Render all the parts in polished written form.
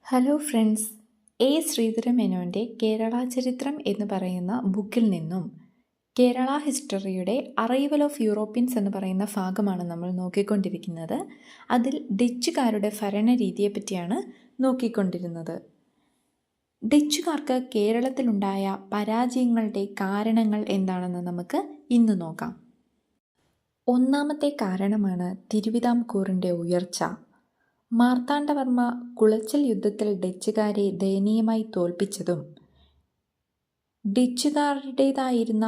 Hello friends, Sreedhara മേനോൻ്റെ Kerala ചരിത്രം എന്ന് പറയുന്ന ബുക്കിൽ നിന്നും കേരള ഹിസ്റ്ററിയുടെ അറൈവൽ ഓഫ് യൂറോപ്യൻസ് എന്ന് പറയുന്ന ഭാഗമാണ് നമ്മൾ നോക്കിക്കൊണ്ടിരിക്കുന്നത്. അതിൽ ഡച്ചുകാരുടെ ഭരണരീതിയെപ്പറ്റിയാണ് നോക്കിക്കൊണ്ടിരുന്നത്. ഡച്ചുകാർക്ക് കേരളത്തിലുണ്ടായ പരാജയങ്ങളുടെ കാരണങ്ങൾ എന്താണെന്ന് നമുക്ക് ഇന്ന് നോക്കാം. ഒന്നാമത്തെ കാരണമാണ് തിരുവിതാംകൂറിൻ്റെ ഉയർച്ച. മാർത്താണ്ഡവർമ്മ കുളച്ചൽ യുദ്ധത്തിൽ ഡച്ചുകാരെ ദയനീയമായി തോൽപ്പിച്ചതും ഡച്ചുകാരുടേതായിരുന്ന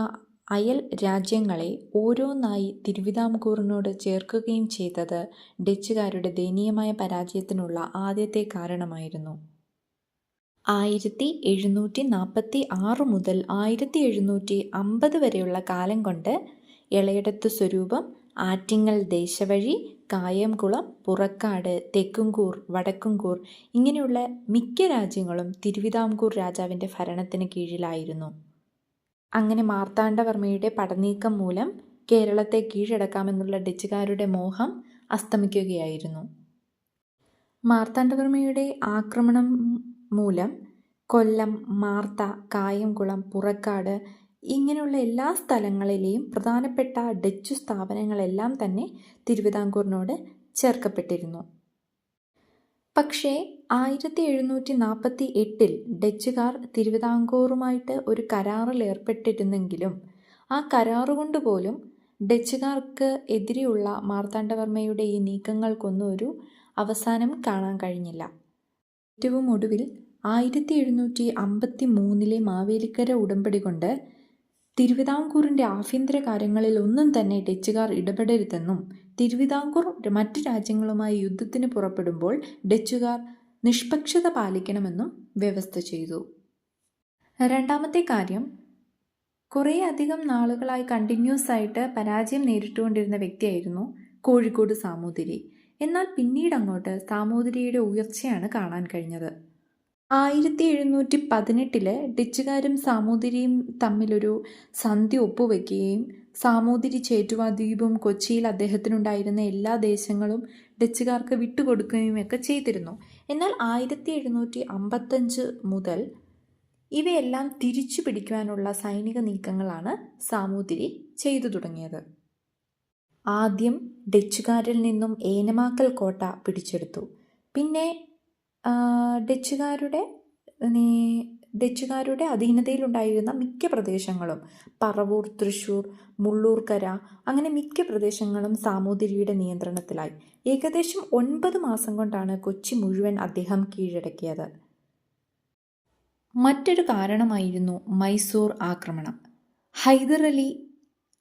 അയൽ രാജ്യങ്ങളെ ഓരോന്നായി തിരുവിതാംകൂറിനോട് ചേർക്കുകയും ചെയ്തത് ഡച്ചുകാരുടെ ദയനീയമായ പരാജയത്തിനുള്ള ആദ്യത്തെ കാരണമായിരുന്നു. 1746 മുതൽ 1750 വരെയുള്ള കാലം കൊണ്ട് എളയടത്ത് സ്വരൂപം, ആറ്റിങ്ങൽ ദേശവഴി, കായംകുളം, പുറക്കാട്, തെക്കുംകൂർ, വടക്കുംകൂർ ഇങ്ങനെയുള്ള മിക്ക രാജ്യങ്ങളും തിരുവിതാംകൂർ രാജാവിൻ്റെ ഭരണത്തിന് കീഴിലായിരുന്നു. അങ്ങനെ മാർത്താണ്ഡവർമ്മയുടെ പടനീക്കം മൂലം കേരളത്തെ കീഴടക്കാമെന്നുള്ള ഡച്ചുകാരുടെ മോഹം അസ്തമിക്കുകയായിരുന്നു. മാർത്താണ്ഡവർമ്മയുടെ ആക്രമണം മൂലം കൊല്ലം, മാർത്ത, കായംകുളം, പുറക്കാട് ഇങ്ങനെയുള്ള എല്ലാ സ്ഥലങ്ങളിലെയും പ്രധാനപ്പെട്ട ഡച്ചു സ്ഥാപനങ്ങളെല്ലാം തന്നെ തിരുവിതാംകൂറിനോട് ചേർക്കപ്പെട്ടിരുന്നു. പക്ഷേ 1748 ഡച്ചുകാർ തിരുവിതാംകൂറുമായിട്ട് ഒരു കരാറിൽ ഏർപ്പെട്ടിരുന്നെങ്കിലും ആ കരാറുകൊണ്ട് പോലും ഡച്ചുകാർക്ക് എതിരെയുള്ള മാർത്താണ്ഡവർമ്മയുടെ ഈ നീക്കങ്ങൾക്കൊന്നും ഒരു അവസാനം കാണാൻ കഴിഞ്ഞില്ല. ഏറ്റവും ഒടുവിൽ 1753 മാവേലിക്കര ഉടമ്പടി കൊണ്ട് തിരുവിതാംകൂറിൻ്റെ ആഭ്യന്തര കാര്യങ്ങളിൽ ഒന്നും തന്നെ ഡച്ചുകാർ ഇടപെടരുതെന്നും തിരുവിതാംകൂർ മറ്റു രാജ്യങ്ങളുമായി യുദ്ധത്തിന് പുറപ്പെടുമ്പോൾ ഡച്ചുകാർ നിഷ്പക്ഷത പാലിക്കണമെന്നും വ്യവസ്ഥ ചെയ്തു. രണ്ടാമത്തെ കാര്യം, കുറേ അധികം നാളുകളായി കണ്ടിന്യൂസ് ആയിട്ട് പരാജയം നേരിട്ടുകൊണ്ടിരുന്ന വ്യക്തിയായിരുന്നു കോഴിക്കോട് സാമൂതിരി. എന്നാൽ പിന്നീട് അങ്ങോട്ട് സാമൂതിരിയുടെ ഉയർച്ചയാണ് കാണാൻ കഴിഞ്ഞത്. 1718 ഡച്ചുകാരും സാമൂതിരിയും തമ്മിലൊരു സന്ധി ഒപ്പുവെക്കുകയും സാമൂതിരി ചേറ്റുവ ദ്വീപും കൊച്ചിയിൽ അദ്ദേഹത്തിനുണ്ടായിരുന്ന എല്ലാ ദേശങ്ങളും ഡച്ചുകാർക്ക് വിട്ടുകൊടുക്കുകയുമൊക്കെ ചെയ്തിരുന്നു. എന്നാൽ 1755 മുതൽ ഇവയെല്ലാം തിരിച്ചു പിടിക്കുവാനുള്ള സൈനിക നീക്കങ്ങളാണ് സാമൂതിരി ചെയ്തു തുടങ്ങിയത്. ആദ്യം ഡച്ചുകാരിൽ നിന്നും ഏനമാക്കൽ കോട്ട പിടിച്ചെടുത്തു. പിന്നെ ഡച്ചുകാരുടെ അധീനതയിലുണ്ടായിരുന്ന മിക്ക പ്രദേശങ്ങളും, പറവൂർ, തൃശ്ശൂർ, മുള്ളൂർക്കര അങ്ങനെ മിക്ക പ്രദേശങ്ങളും സാമൂതിരിയുടെ നിയന്ത്രണത്തിലായി. ഏകദേശം 9 മാസം കൊണ്ടാണ് കൊച്ചി മുഴുവൻ അദ്ദേഹം കീഴടക്കിയത്. മറ്റൊരു കാരണമായിരുന്നു മൈസൂർ ആക്രമണം. ഹൈദർ അലി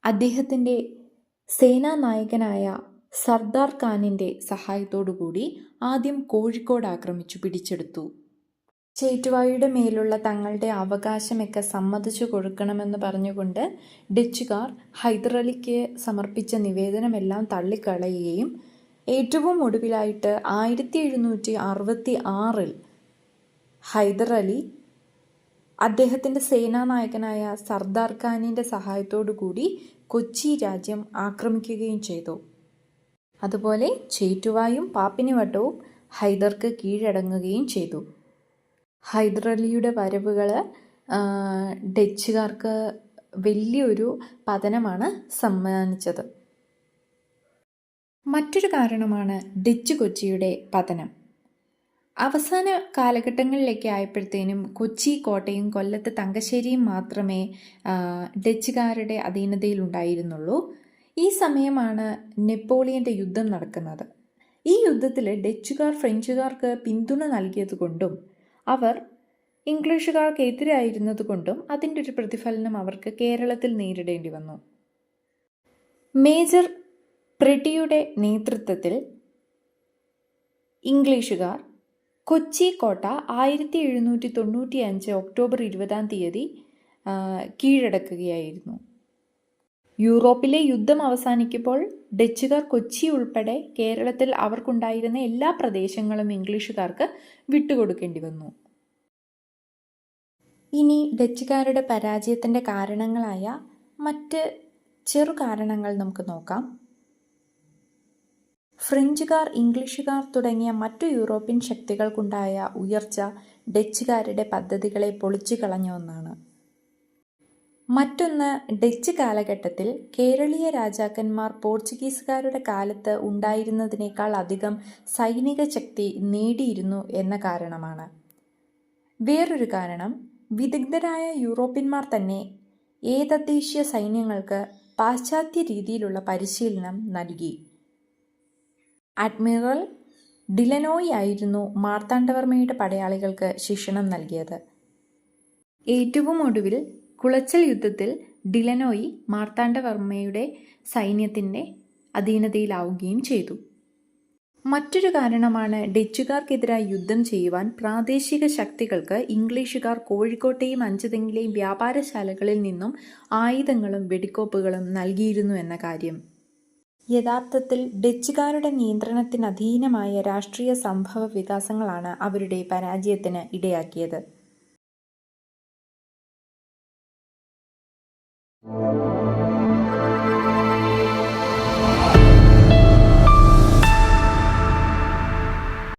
അദ്ദേഹത്തിൻ്റെ സേനാനായകനായ സർദാർ ഖാനിൻ്റെ സഹായത്തോടുകൂടി ആദ്യം കോഴിക്കോട് ആക്രമിച്ചു പിടിച്ചെടുത്തു. ചേറ്റുവായുടെ മേലുള്ള തങ്ങളുടെ അവകാശമൊക്കെ സമ്മതിച്ചു കൊടുക്കണമെന്ന് പറഞ്ഞുകൊണ്ട് ഡച്ചുകാർ ഹൈദർ അലിക്ക് സമർപ്പിച്ച നിവേദനമെല്ലാം തള്ളിക്കളയുകയും ഏറ്റവും ഒടുവിലായിട്ട് 1766 ഹൈദർ അലി അദ്ദേഹത്തിൻ്റെ സേനാനായകനായ സർദാർ ഖാനിൻ്റെ സഹായത്തോടു കൂടി കൊച്ചി രാജ്യം ആക്രമിക്കുകയും ചെയ്തു. അതുപോലെ ചേറ്റുവായും പാപ്പിനിവട്ടവും ഹൈദർക്ക് കീഴടങ്ങുകയും ചെയ്തു. ഹൈദർ അലിയുടെ വരവുകൾ ഡച്ചുകാർക്ക് വലിയൊരു പതനമാണ് സമ്മാനിച്ചത്. മറ്റൊരു കാരണമാണ് ഡച്ച് കൊച്ചിയുടെ പതനം. അവസാന കാലഘട്ടങ്ങളിലേക്ക് ആയപ്പോഴത്തേനും കൊച്ചി കോട്ടയും കൊല്ലത്ത് തങ്കശ്ശേരിയും മാത്രമേ ഡച്ചുകാരുടെ അധീനതയിൽ ഉണ്ടായിരുന്നുള്ളൂ. ഈ സമയമാണ് നെപ്പോളിയൻ്റെ യുദ്ധം നടക്കുന്നത്. ഈ യുദ്ധത്തിൽ ഡച്ചുകാർ ഫ്രഞ്ചുകാർക്ക് പിന്തുണ നൽകിയതുകൊണ്ടും അവർ ഇംഗ്ലീഷുകാർക്ക് എതിരായിരുന്നതുകൊണ്ടും അതിൻ്റെ ഒരു പ്രതിഫലനം അവർക്ക് കേരളത്തിൽ നേരിടേണ്ടി വന്നു. മേജർ പ്രെറ്റിയുടെ നേതൃത്വത്തിൽ ഇംഗ്ലീഷുകാർ കൊച്ചി കോട്ട 1795 ഒക്ടോബർ 20 കീഴടക്കുകയായിരുന്നു. യൂറോപ്പിലെ യുദ്ധം അവസാനിക്കുമ്പോൾ ഡച്ചുകാർ കൊച്ചി ഉൾപ്പെടെ കേരളത്തിൽ അവർക്കുണ്ടായിരുന്ന എല്ലാ പ്രദേശങ്ങളും ഇംഗ്ലീഷുകാർക്ക് വിട്ടുകൊടുക്കേണ്ടി വന്നു. ഇനി ഡച്ചുകാരുടെ പരാജയത്തിൻ്റെ കാരണങ്ങളായ മറ്റ് ചെറു കാരണങ്ങൾ നമുക്ക് നോക്കാം. ഫ്രഞ്ചുകാർ, ഇംഗ്ലീഷുകാർ തുടങ്ങിയ മറ്റു യൂറോപ്യൻ ശക്തികൾക്കുണ്ടായ ഉയർച്ച ഡച്ചുകാരുടെ പദ്ധതികളെ പൊളിച്ചുകളഞ്ഞ ഒന്നാണ്. മറ്റൊന്ന്, ഡച്ച് കാലഘട്ടത്തിൽ കേരളീയ രാജാക്കന്മാർ പോർച്ചുഗീസുകാരുടെ കാലത്ത് ഉണ്ടായിരുന്നതിനേക്കാൾ അധികം സൈനിക ശക്തി നേടിയിരുന്നു എന്ന കാരണമാണ്. വേറൊരു കാരണം, വിദഗ്ധരായ യൂറോപ്യന്മാർ തന്നെ ഏതദ്ദേശീയ സൈന്യങ്ങൾക്ക് പാശ്ചാത്യ രീതിയിലുള്ള പരിശീലനം നൽകി. അഡ്മിറൽ ഡിലനോയി ആയിരുന്നു മാർത്താണ്ഡവർമ്മയുടെ പടയാളികൾക്ക് ശിക്ഷണം നൽകിയത്. ഏറ്റവും ഒടുവിൽ കുളച്ചൽ യുദ്ധത്തിൽ ഡിലനോയി മാർത്താണ്ഡവർമ്മയുടെ സൈന്യത്തിൻ്റെ അധീനതയിലാവുകയും ചെയ്തു. മറ്റൊരു കാരണമാണ്, ഡച്ചുകാർക്കെതിരായി യുദ്ധം ചെയ്യുവാൻ പ്രാദേശിക ശക്തികൾക്ക് ഇംഗ്ലീഷുകാർ കോഴിക്കോട്ടെയും അഞ്ചുതെങ്ങിലെയും വ്യാപാരശാലകളിൽ നിന്നും ആയുധങ്ങളും വെടിക്കോപ്പുകളും നൽകിയിരുന്നു എന്ന കാര്യം. യഥാർത്ഥത്തിൽ ഡച്ചുകാരുടെ നിയന്ത്രണത്തിനധീനമായ രാഷ്ട്രീയ സംഭവ വികാസങ്ങളാണ് അവരുടെ പരാജയത്തിന് ഇടയാക്കിയത്.